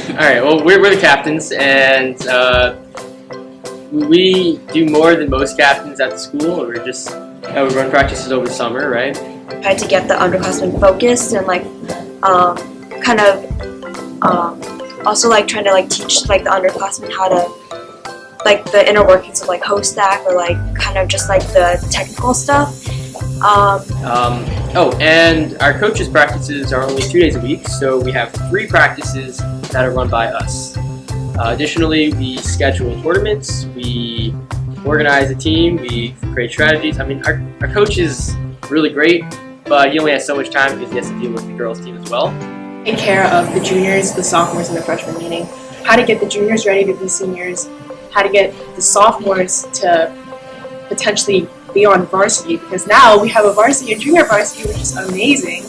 All right. Well, we're the captains, and we do more than most captains at the school. We're just we run practices over the summer, right? Tried to get the underclassmen focused and also trying to teach the underclassmen how to the inner workings of host stack or just the technical stuff. And our coaches' practices are only 2 days a week, so we have 3 practices that are run by us. Additionally, we schedule tournaments, we organize a team, we create strategies. I mean, our coach is really great, but he only has so much time because he has to deal with the girls' team as well. Take care of the juniors, the sophomores, and the freshmen, meaning how to get the juniors ready to be seniors, how to get the sophomores to potentially be on varsity, because now we have a varsity and junior varsity, which is amazing.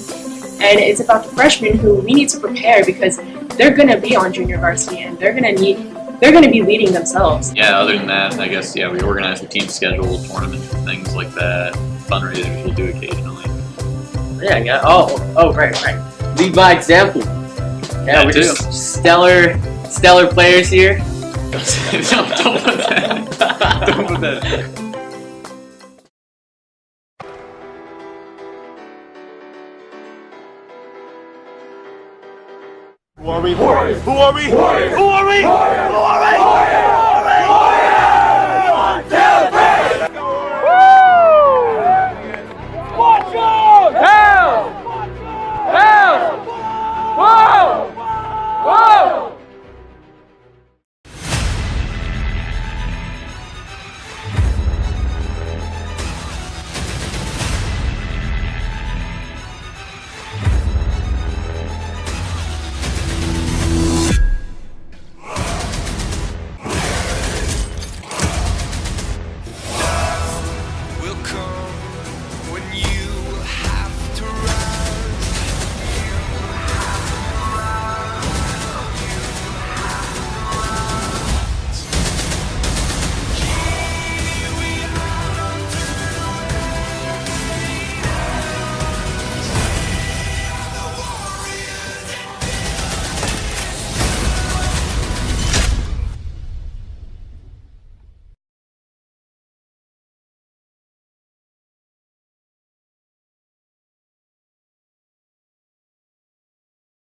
And it's about the freshmen who we need to prepare because they're going to be on junior varsity and they're going to be leading themselves. Yeah, other than that, I guess, we organize the team schedule, tournaments, things like that. Fundraisers we'll do occasionally. Yeah. Oh, right. Lead by example. Yeah, we're just stellar players here. Don't put that. Don't put that. Who are we? Who are we? Who are we? Who are we? Who are we? Who are we? One, two, three! Woo! Watch out! Help! Help! Whoa! Whoa!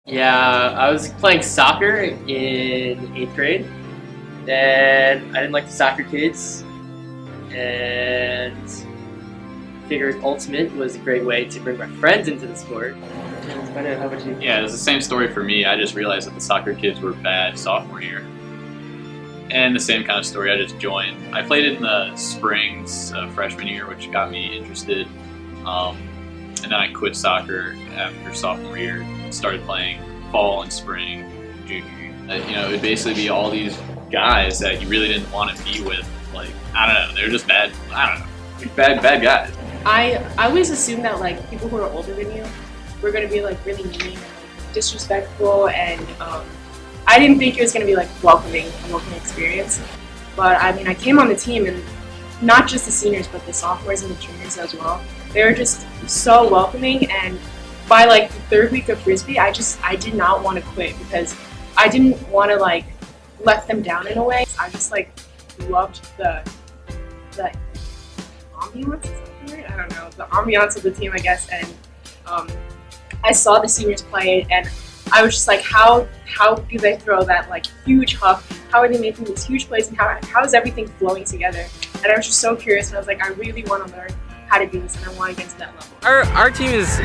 Yeah, I was playing soccer in 8th grade. Then I didn't like the soccer kids, and figured Ultimate was a great way to bring my friends into the sport. How about you? Yeah, it's the same story for me. I just realized that the soccer kids were bad sophomore year. And the same kind of story, I just joined. I played in the springs freshman year, which got me interested. And then I quit soccer after sophomore year, started playing fall and spring, junior year. It would basically be all these guys that you really didn't want to be with. I don't know, they're just bad, bad guys. I always assumed that people who are older than you were going to be really mean and disrespectful, and I didn't think it was going to be a welcoming experience. But I mean, I came on the team, and not just the seniors, but the sophomores and the juniors as well. They were just so welcoming, and by the 3rd week of Frisbee, I did not want to quit because I didn't want to let them down in a way. I just loved the ambiance, is that the word? I don't know, the ambiance of the team, I guess, and I saw the seniors play, and I was just how do they throw that huge huff? How are they making these huge plays, and how is everything flowing together? And I was just so curious, and I was I really want to learn how to do this, and I want to get to that level. Our team is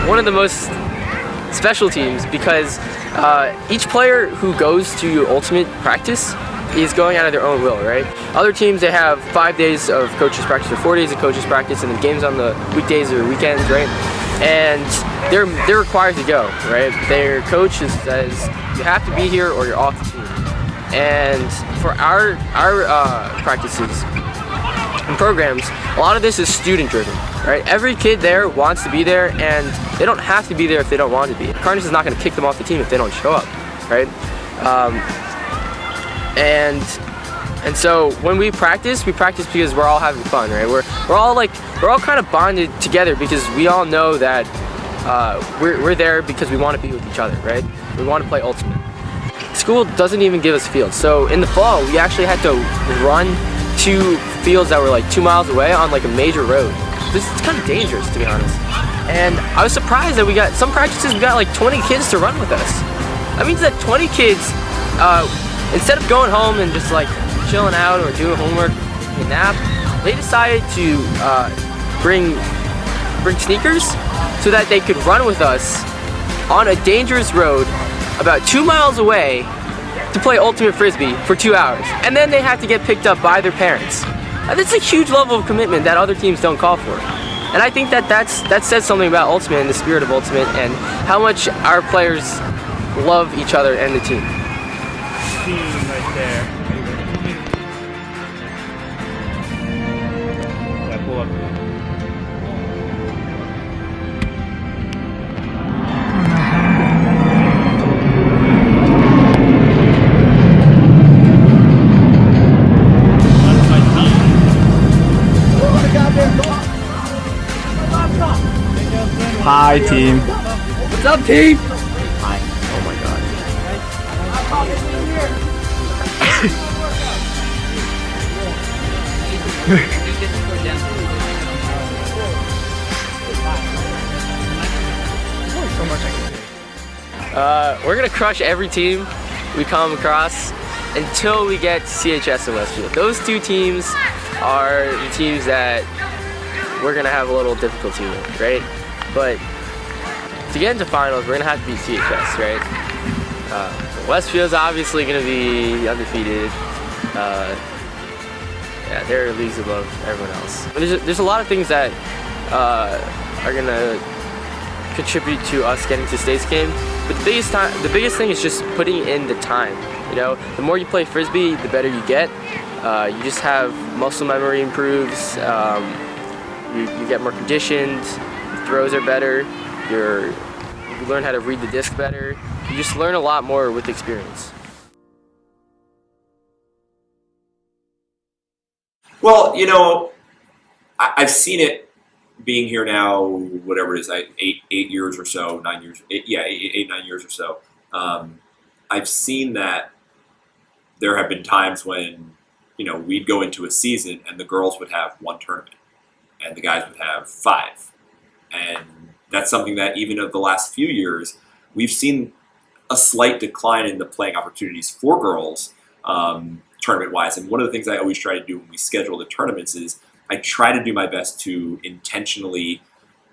one of the most special teams because each player who goes to Ultimate practice is going out of their own will, right? Other teams, they have 5 days of coaches practice or 4 days of coaches practice and then games on the weekdays or weekends, right? And they're required to go, right? Their coach says you have to be here or you're off the team. And for our practices and programs, a lot of this is student driven, right? Every kid there wants to be there, and they don't have to be there if they don't want to be. Karnas is not going to kick them off the team if they don't show up, right? And so when we practice because we're all having fun, right? We're all kind of bonded together because we all know that we're there because we want to be with each other, right? We want to play ultimate. School doesn't even give us fields, so in the fall we actually had to run 2 fields that were like 2 miles away on like a major road. This is kind of dangerous, to be honest. And I was surprised that we got some practices. We got like 20 kids to run with us. That means that 20 kids, instead of going home and just like chilling out or doing homework, taking a nap, they decided to bring sneakers so that they could run with us on a dangerous road about 2 miles away to play ultimate frisbee for 2 hours. And then they had to get picked up by their parents. And that's a huge level of commitment that other teams don't call for. And I think that says something about ultimate and the spirit of ultimate and how much our players love each other and the team. Team right there. Yeah, pull up. Hi, team. What's up, team? Hi. Oh my god. We're gonna crush every team we come across until we get to CHS and Westfield. Those 2 teams are the teams that we're gonna have a little difficulty with, right? But to get into finals, we're gonna have to beat CHS, right? Westfield's obviously gonna be undefeated. Yeah, they're leagues above everyone else. There's a lot of things that are gonna contribute to us getting to states game. But the biggest thing is just putting in the time. You know, the more you play frisbee, the better you get. You just have muscle memory improves. You get more conditioned. Throws are better. You learn how to read the disc better. You just learn a lot more with experience. Well, you know, I've seen it being here now, whatever it is, 8 years or so, 9 years, 8, 9 years or so. I've seen that there have been times when, you know, we'd go into a season and the girls would have 1 tournament and the guys would have 5. And that's something that even over the last few years, we've seen a slight decline in the playing opportunities for girls tournament-wise. And one of the things I always try to do when we schedule the tournaments is I try to do my best to intentionally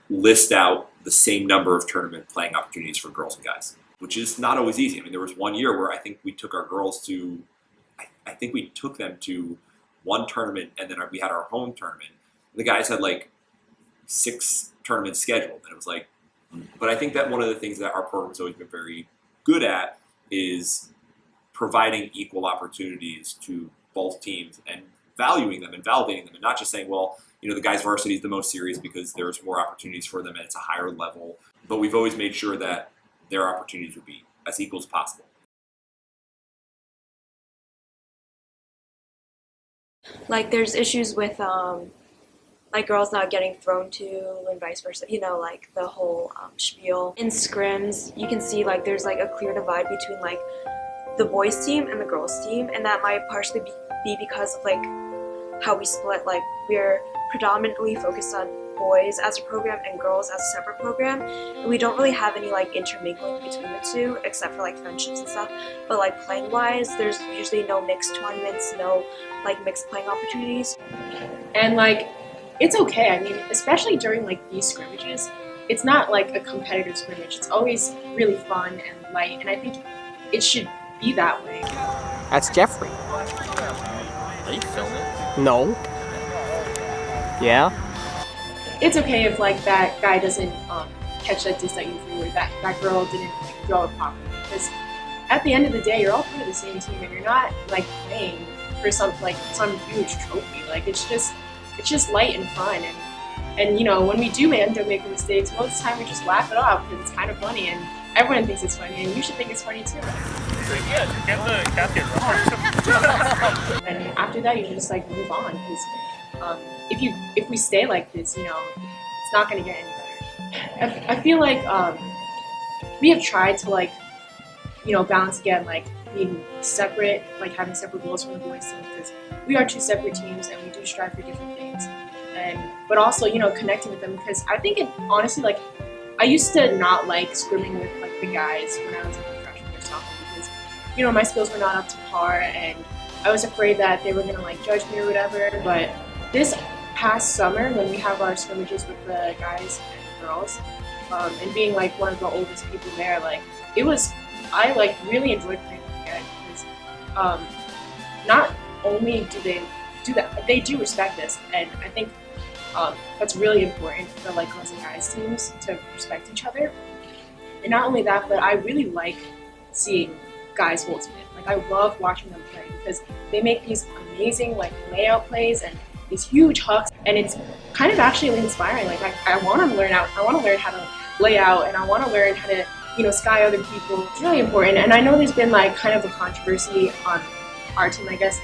list out the same number of tournament playing opportunities for girls and guys, which is not always easy. I mean, there was one year where I think we took our girls to, I think we took them to 1 tournament and then we had our home tournament. The guys had like 6 tournaments scheduled. And it was like, but I think that one of the things that our program's always been very good at is providing equal opportunities to both teams and valuing them and validating them and not just saying, well, you know, the guys varsity is the most serious because there's more opportunities for them and it's a higher level. But we've always made sure that their opportunities would be as equal as possible. Like there's issues with like girls not getting thrown to and vice versa, you know, like the whole spiel. In scrims, you can see like there's like a clear divide between like the boys team and the girls team, and that might partially be because of like how we split. Like we're predominantly focused on boys as a program and girls as a separate program, and we don't really have any like intermingling between the two except for like friendships and stuff. But like playing wise, there's usually no mixed tournaments, no like mixed playing opportunities. And like it's okay. I mean, especially during like these scrimmages, it's not like a competitive scrimmage. It's always really fun and light, and I think it should be that way. That's Jeffrey. Are you filming? No. Yeah? It's okay if like that guy doesn't catch that disc that you threw, or that girl didn't like throw it properly. Because at the end of the day, you're all part of the same team, and you're not like playing for some huge trophy. Like it's just light and fun, and you know, when we do end up making mistakes, most of the time we just laugh it off because it's kind of funny, and everyone thinks it's funny, and you should think it's funny too. And after that, you should just like move on, because if we stay like this, you know, it's not going to get any better. I feel like we have tried to like, you know, balance again, like being separate, like having separate goals from the boys team, because we are two separate teams and we do strive for different things. But also, you know, connecting with them, because I think honestly, like, I used to not like scrimming with like the guys when I was like a freshman or sophomore, because, you know, my skills were not up to par and I was afraid that they were gonna like judge me or whatever. But this past summer, when we have our scrimmages with the guys and girls, and being like one of the oldest people there, like I like really enjoyed playing with the guys, because not only do they do that, they do respect us, and I think that's really important for like girls and guys teams to respect each other. And not only that, but I really like seeing guys ultimate. Like I love watching them play because they make these amazing like layout plays and these huge hooks, and it's kind of actually inspiring. Like I want to learn how to lay out, and I want to learn how to, you know, sky other people. It's really important. And I know there's been like kind of a controversy on our team, I guess,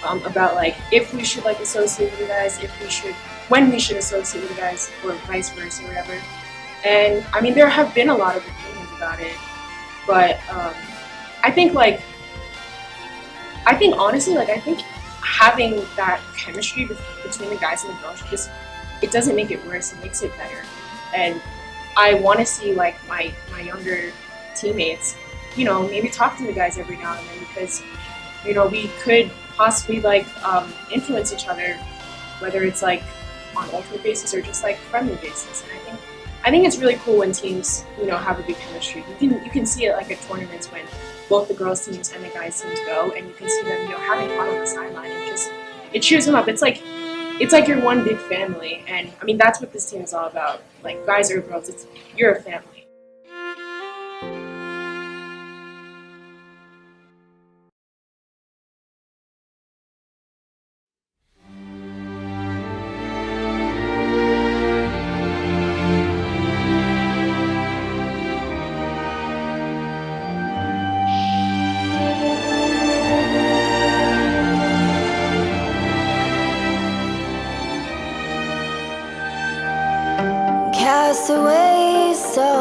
about like if we should like associate with the guys, when we should associate with the guys, or vice versa, or whatever. And I mean, there have been a lot of opinions about it, but I think honestly, like I think having that chemistry between the guys and the girls, it doesn't make it worse, it makes it better. And I want to see like my younger teammates, you know, maybe talk to the guys every now and then, because, you know, we could possibly like influence each other, whether it's like on ultimate basis or just like friendly basis. And I think it's really cool when teams, you know, have a good chemistry. You can see it like at tournaments when both the girls teams and the guys teams go, and you can see them, you know, having fun on the sideline, and it cheers them up. It's like you're one big family, and I mean that's what this team is all about. Like guys or girls, you're a family. Castaway souls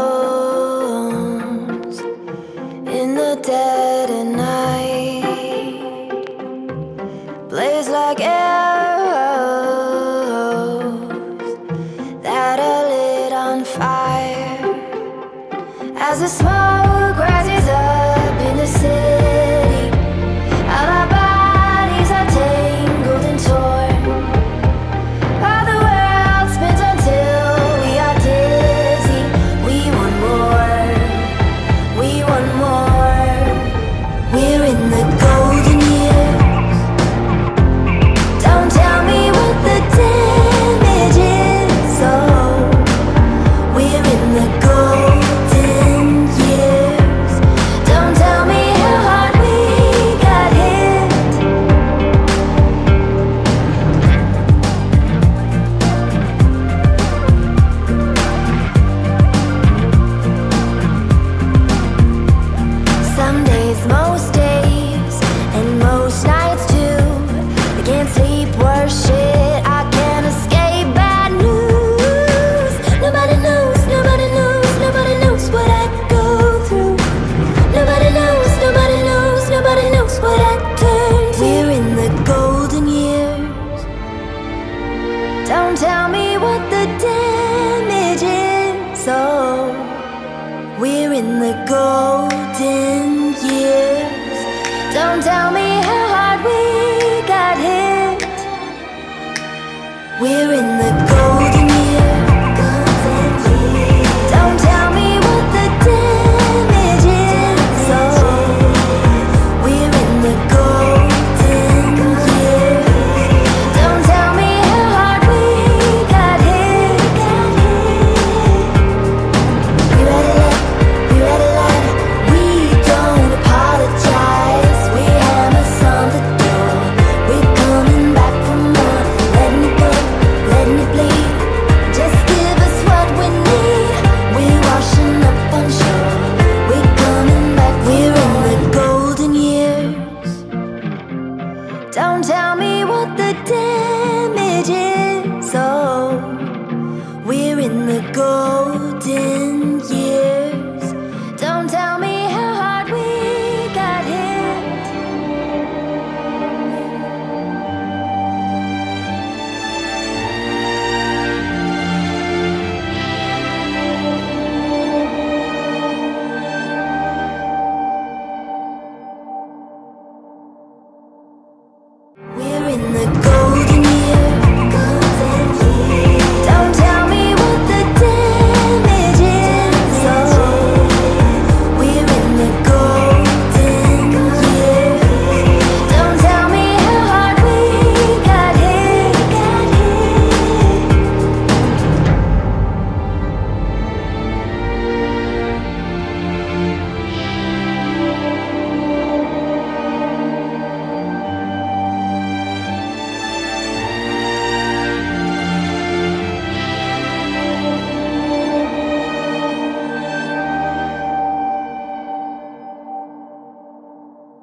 in the dead of night, blaze like arrows that are lit on fire, as the smoke rises up in the city. All our bodies are tangled and torn. All the world spins until we are dizzy. We want more. We want more. We're in the golden years. Don't tell me what the damage is. Oh, we're in the golden years. Don't tell me how hard we got hit. Some days, most days, and most nights too. I can't sleep, worse shit. I can't escape bad news. Nobody knows, nobody knows, nobody knows what I go through. Nobody knows, nobody knows, nobody knows what I turn to. We're in the golden years. Don't tell me what the damage is. Oh, we're in the golden years. Don't tell me how hard we got hit. We're in